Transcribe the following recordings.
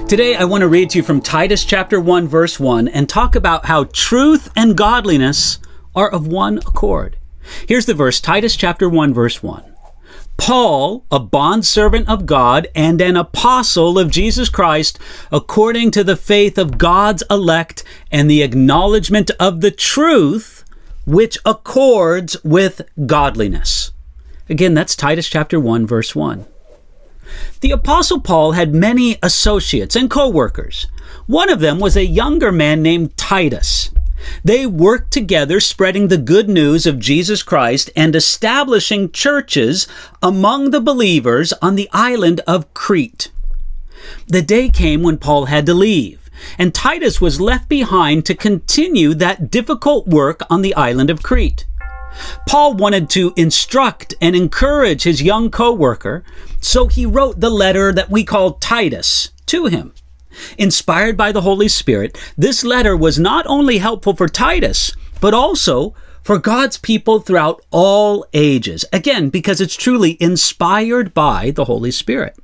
Today, I want to read to you from Titus chapter 1, verse 1, and talk about how truth and godliness are of one accord. Here's the verse, Titus chapter 1, verse 1. Paul, a bondservant of God and an apostle of Jesus Christ, according to the faith of God's elect and the acknowledgement of the truth, which accords with godliness. Again, that's Titus chapter 1, verse 1. The Apostle Paul had many associates and co-workers. One of them was a younger man named Titus. They worked together spreading the good news of Jesus Christ and establishing churches among the believers on the island of Crete. The day came when Paul had to leave, and Titus was left behind to continue that difficult work on the island of Crete. Paul wanted to instruct and encourage his young co-worker, so he wrote the letter that we call Titus to him. Inspired by the Holy Spirit, this letter was not only helpful for Titus, but also for God's people throughout all ages. Again, because it's truly inspired by the Holy Spirit.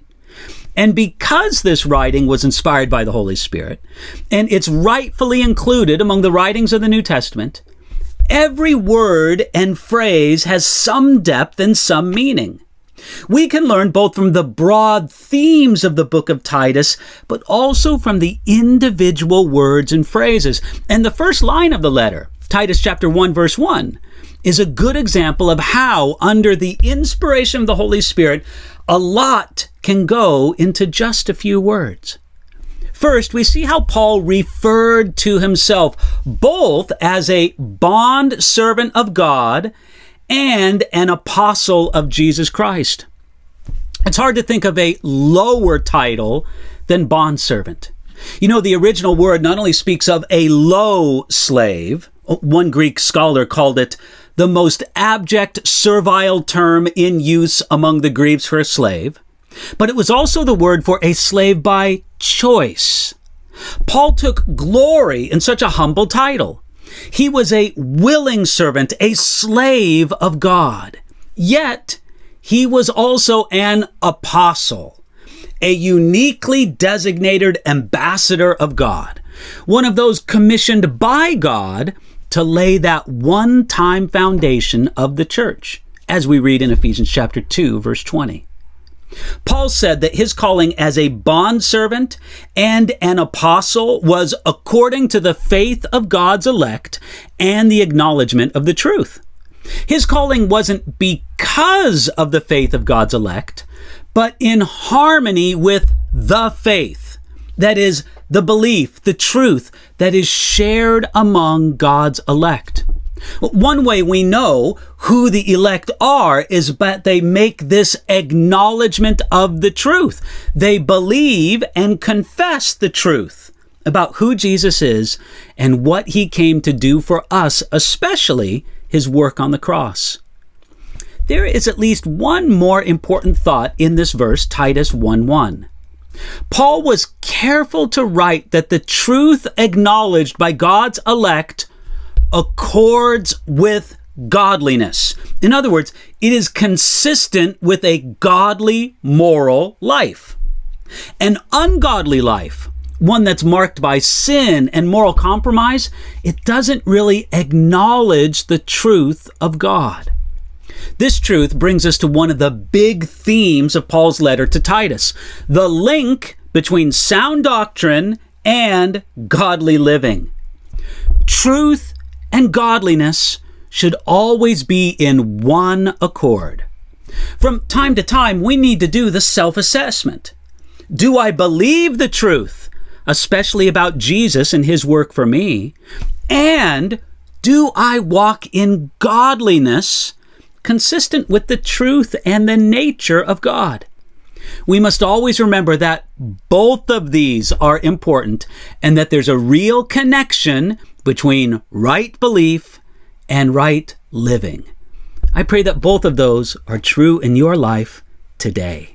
And because this writing was inspired by the Holy Spirit, and it's rightfully included among the writings of the New Testament, every word and phrase has some depth and some meaning. We can learn both from the broad themes of the book of Titus, but also from the individual words and phrases. And the first line of the letter, Titus chapter 1, verse 1, is a good example of how, under the inspiration of the Holy Spirit, a lot can go into just a few words. First, we see how Paul referred to himself both as a bond servant of God and an apostle of Jesus Christ. It's hard to think of a lower title than bondservant. You know, the original word not only speaks of a low slave, one Greek scholar called it the most abject servile term in use among the Greeks for a slave, but it was also the word for a slave by choice. Paul took glory in such a humble title. He was a willing servant, a slave of God. Yet, he was also an apostle, a uniquely designated ambassador of God, one of those commissioned by God to lay that one-time foundation of the church, as we read in Ephesians chapter 2, verse 20. Paul said that his calling as a bondservant and an apostle was according to the faith of God's elect and the acknowledgement of the truth. His calling wasn't because of the faith of God's elect, but in harmony with the faith. That is, the belief, the truth that is shared among God's elect. One way we know who the elect are is that they make this acknowledgement of the truth. They believe and confess the truth about who Jesus is and what he came to do for us, especially his work on the cross. There is at least one more important thought in this verse, Titus 1:1. Paul was careful to write that the truth acknowledged by God's elect accords with godliness. In other words, it is consistent with a godly moral life. An ungodly life, one that's marked by sin and moral compromise, it doesn't really acknowledge the truth of God. This truth brings us to one of the big themes of Paul's letter to Titus, the link between sound doctrine and godly living. Truth and godliness should always be in one accord. From time to time, we need to do the self-assessment. Do I believe the truth, especially about Jesus and his work for me? And do I walk in godliness consistent with the truth and the nature of God? We must always remember that both of these are important and that there's a real connection between right belief and right living. I pray that both of those are true in your life today.